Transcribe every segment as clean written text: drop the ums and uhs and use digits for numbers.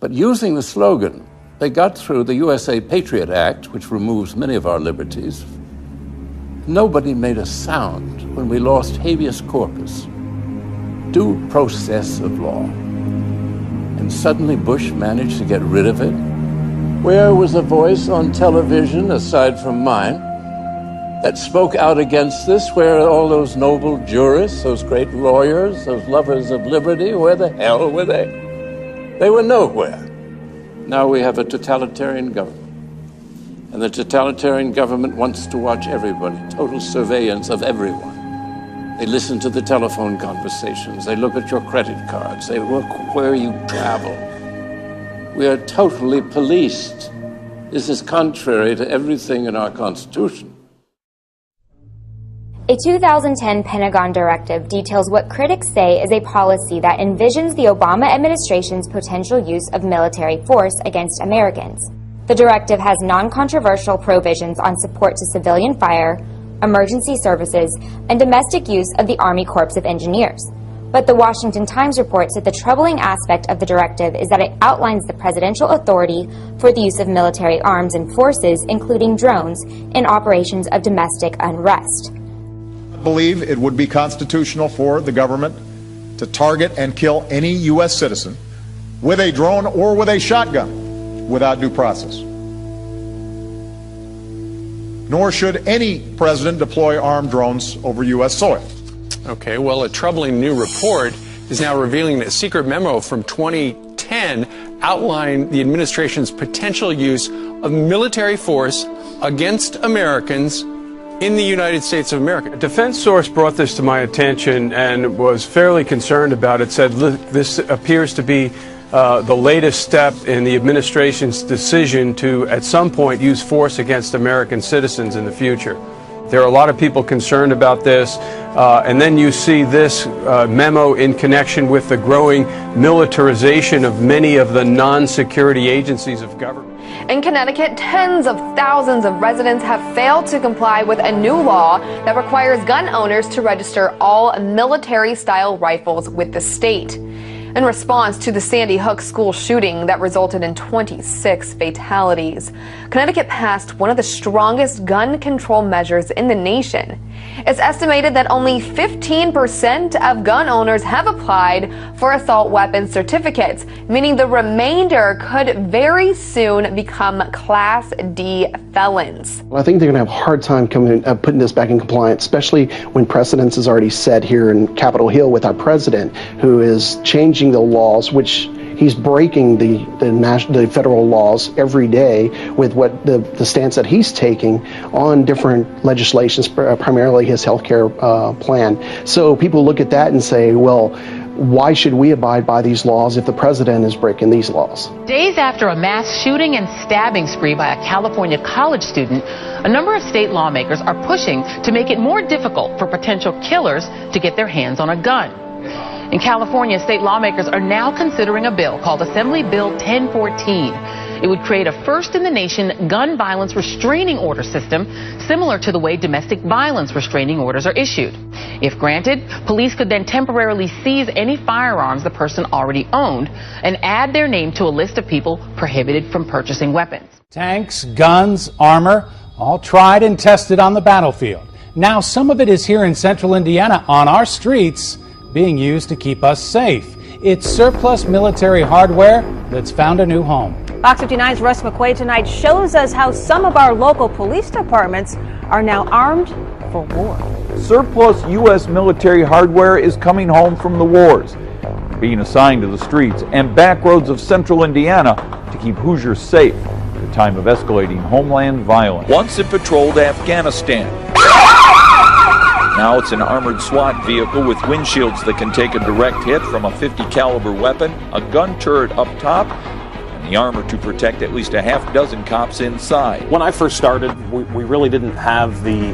But using the slogan, they got through the USA Patriot Act, which removes many of our liberties. Nobody made a sound when we lost habeas corpus, due process of law. And suddenly Bush managed to get rid of it. Where was a voice on television, aside from mine, that spoke out against this? Where are all those noble jurists, those great lawyers, those lovers of liberty? Where the hell were they? They were nowhere. Now we have a totalitarian government. And the totalitarian government wants to watch everybody, total surveillance of everyone. They listen to the telephone conversations. They look at your credit cards. They look where you travel. We are totally policed. This is contrary to everything in our Constitution. A 2010 Pentagon directive details what critics say is a policy that envisions the Obama administration's potential use of military force against Americans. The directive has non-controversial provisions on support to civilian fire, emergency services, and domestic use of the Army Corps of Engineers. But the Washington Times reports that the troubling aspect of the directive is that it outlines the presidential authority for the use of military arms and forces, including drones, in operations of domestic unrest. I believe it would be constitutional for the government to target and kill any U.S. citizen with a drone or with a shotgun without due process. Nor should any president deploy armed drones over U.S. soil. Okay, well, a troubling new report is now revealing that a secret memo from 2010 outlined the administration's potential use of military force against Americans in the United States of America. A defense source brought this to my attention and was fairly concerned about it, said, look, this appears to be the latest step in the administration's decision to, at some point, use force against American citizens in the future. There are a lot of people concerned about this, and then you see this memo in connection with the growing militarization of many of the non-security agencies of government. In Connecticut, tens of thousands of residents have failed to comply with a new law that requires gun owners to register all military-style rifles with the state. In response to the Sandy Hook school shooting that resulted in 26 fatalities, Connecticut passed one of the strongest gun control measures in the nation. It's estimated that only 15% of gun owners have applied for assault weapons certificates, meaning the remainder could very soon become Class D felons. I think they're going to have a hard time putting this back in compliance, especially when precedence is already set here in Capitol Hill with our president, who is changing the laws, which he's breaking the federal laws every day with what the stance that he's taking on different legislations, primarily his health care plan. So people look at that and say, well, why should we abide by these laws if the president is breaking these laws? Days after a mass shooting and stabbing spree by a California college student, a number of state lawmakers are pushing to make it more difficult for potential killers to get their hands on a gun. In California, state lawmakers are now considering a bill called Assembly Bill 1014. It would create a first-in-the-nation gun violence restraining order system, similar to the way domestic violence restraining orders are issued. If granted, police could then temporarily seize any firearms the person already owned and add their name to a list of people prohibited from purchasing weapons. Tanks, guns, armor, all tried and tested on the battlefield. Now some of it is here in central Indiana on our streets, being used to keep us safe. It's surplus military hardware that's found a new home. Fox 59's Russ McQuaid tonight shows us how some of our local police departments are now armed for war. Surplus U.S. military hardware is coming home from the wars, being assigned to the streets and back roads of central Indiana to keep Hoosiers safe at a time of escalating homeland violence. Once it patrolled Afghanistan. Now it's an armored SWAT vehicle with windshields that can take a direct hit from a .50 caliber weapon, a gun turret up top, and the armor to protect at least a half dozen cops inside. When I first started, we really didn't have the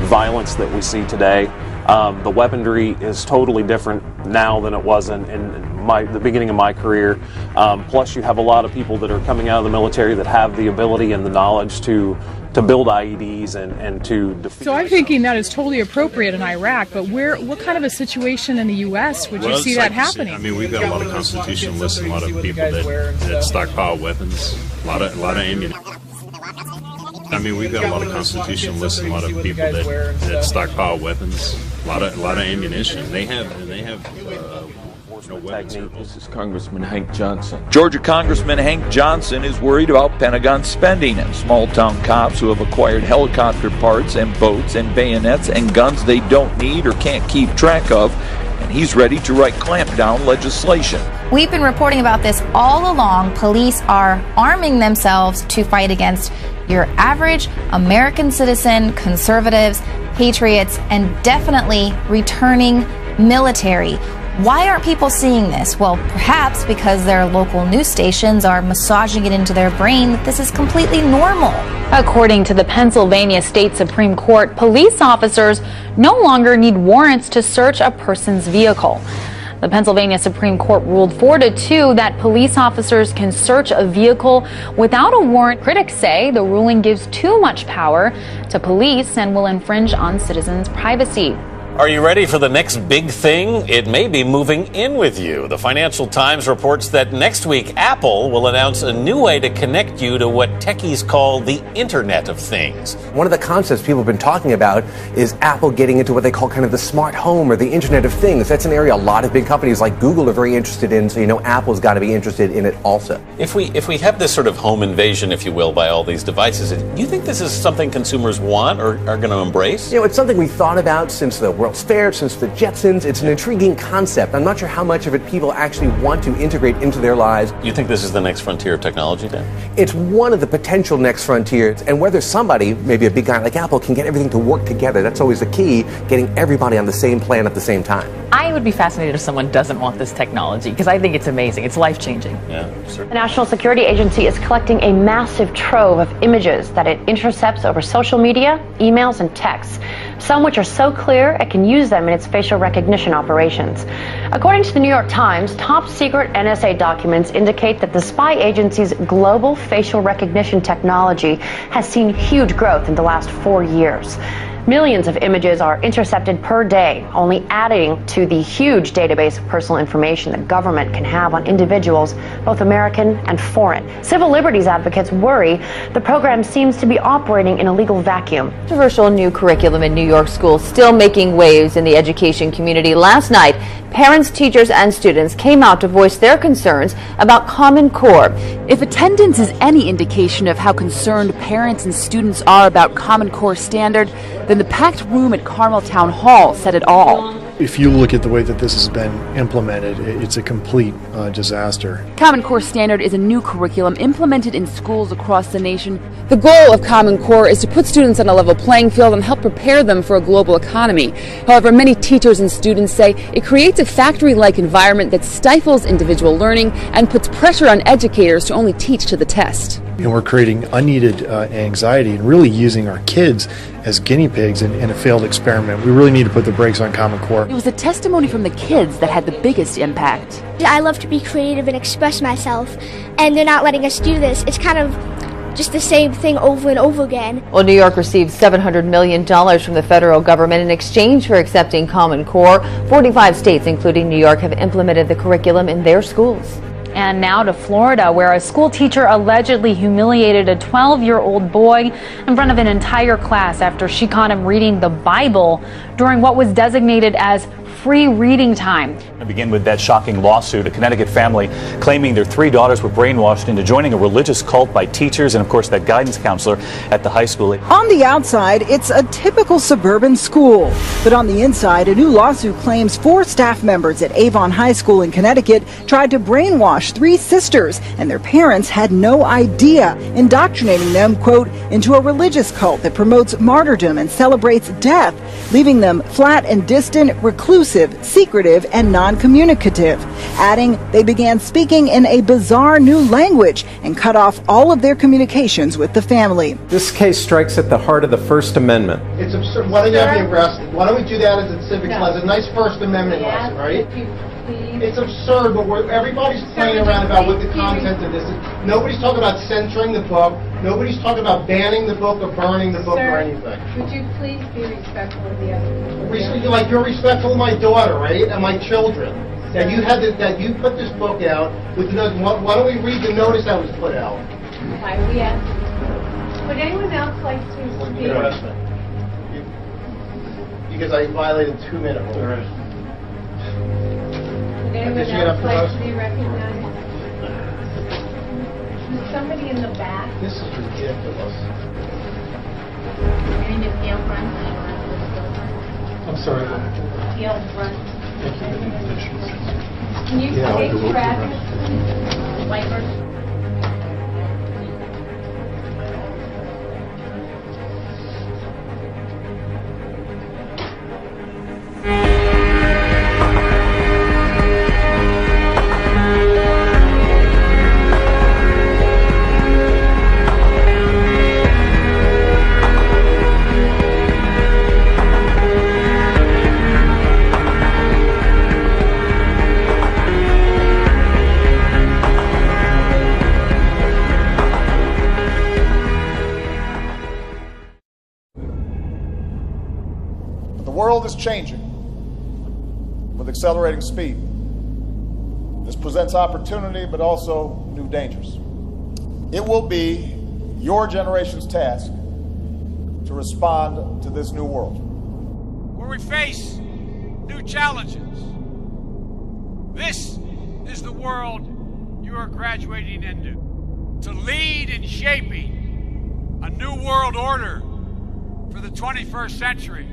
violence that we see today. The weaponry is totally different now than it was in the beginning of my career. Plus, you have a lot of people that are coming out of the military that have the ability and the knowledge to build IEDs and to defeat. So I'm thinking that is totally appropriate in Iraq, but what kind of a situation in the U.S. would you see that happening? I mean, we've got a lot of constitutionalists and a lot of people that stockpile weapons, a lot of ammunition. I mean, we've got a lot of constitutionalists and a lot of people that stockpile weapons, a lot of ammunition. They have no weapons. This is Congressman Hank Johnson. Georgia Congressman Hank Johnson is worried about Pentagon spending and small-town cops who have acquired helicopter parts and boats and bayonets and guns they don't need or can't keep track of, and he's ready to write clampdown legislation. We've been reporting about this all along. Police are arming themselves to fight against your average American citizen, conservatives, patriots, and definitely returning military. Why aren't people seeing this? Well, perhaps because their local news stations are massaging it into their brain that this is completely normal. According to the Pennsylvania State Supreme Court, police officers no longer need warrants to search a person's vehicle. The Pennsylvania Supreme Court ruled 4-2 that police officers can search a vehicle without a warrant. Critics say the ruling gives too much power to police and will infringe on citizens' privacy. Are you ready for the next big thing? It may be moving in with you. The Financial Times reports that next week, Apple will announce a new way to connect you to what techies call the Internet of Things. One of the concepts people have been talking about is Apple getting into what they call kind of the smart home or the Internet of Things. That's an area a lot of big companies like Google are very interested in, so you know Apple's got to be interested in it also. If we have this sort of home invasion, if you will, by all these devices, do you think this is something consumers want or are going to embrace? You know, it's something we thought about since the World's Fair, since the Jetsons. It's an intriguing concept. I'm not sure how much of it people actually want to integrate into their lives. You think this is the next frontier of technology, Dan? It's one of the potential next frontiers, and whether somebody, maybe a big guy like Apple, can get everything to work together, that's always the key, getting everybody on the same plan at the same time. I would be fascinated if someone doesn't want this technology, because I think it's amazing. It's life-changing. Yeah, certainly. The National Security Agency is collecting a massive trove of images that it intercepts over social media, emails, and texts, some which are so clear it can use them in its facial recognition operations. According to the New York Times, top-secret NSA documents indicate that the spy agency's global facial recognition technology has seen huge growth in the last 4 years. Millions of images are intercepted per day, only adding to the huge database of personal information the government can have on individuals, both American and foreign. Civil liberties advocates worry the program seems to be operating in a legal vacuum. Controversial new curriculum in New York schools still making waves in the education community. Last night, parents, teachers, and students came out to voice their concerns about Common Core. If attendance is any indication of how concerned parents and students are about Common Core standard, then the packed room at Carmel Town Hall said it all. If you look at the way that this has been implemented, it's a complete disaster. Common Core Standard is a new curriculum implemented in schools across the nation. The goal of Common Core is to put students on a level playing field and help prepare them for a global economy. However, many teachers and students say it creates a factory-like environment that stifles individual learning and puts pressure on educators to only teach to the test. And we're creating unneeded anxiety and really using our kids as guinea pigs in a failed experiment. We really need to put the brakes on Common Core. It was the testimony from the kids that had the biggest impact. I love to be creative and express myself, and they're not letting us do this. It's kind of just the same thing over and over again. Well, New York received $700 million from the federal government in exchange for accepting Common Core. 45 states, including New York, have implemented the curriculum in their schools. And now to Florida, where a school teacher allegedly humiliated a 12-year-old boy in front of an entire class after she caught him reading the Bible during what was designated as free reading time. I begin with that shocking lawsuit. A Connecticut family claiming their 3 daughters were brainwashed into joining a religious cult by teachers and, of course, that guidance counselor at the high school. On the outside, it's a typical suburban school. But on the inside, a new lawsuit claims 4 staff members at Avon High School in Connecticut tried to brainwash 3 sisters, and their parents had no idea, indoctrinating them, quote, into a religious cult that promotes martyrdom and celebrates death, leaving them flat and distant, reclusive, secretive, and non-communicative. Adding, they began speaking in a bizarre new language and cut off all of their communications with the family. This case strikes at the heart of the First Amendment. It's absurd. Why don't you have me arrested? Why don't we do that as a civics lesson? A nice First Amendment lesson, right? It's absurd, but everybody's playing around about what the content of this is. Nobody's talking about censoring the book. Nobody's talking about banning the book or burning the book or anything. Would you please be respectful of the other people? Like you're respectful of my daughter, right, and my children. That you had that you put this book out with the notice. Why don't we read the notice that was put out? Why we ask? Would anyone else like to speak? Because I violated 2-minute rule. Would anyone else like to be recognized? Is somebody in the back? This is ridiculous. Your name is Gail Brunt. I'm sorry. Gail Brunt. Can you state your address, please? Whitehurst. The world is changing with accelerating speed. This presents opportunity, but also new dangers. It will be your generation's task to respond to this new world. Where we face new challenges. This is the world you are graduating into. To lead in shaping a new world order for the 21st century.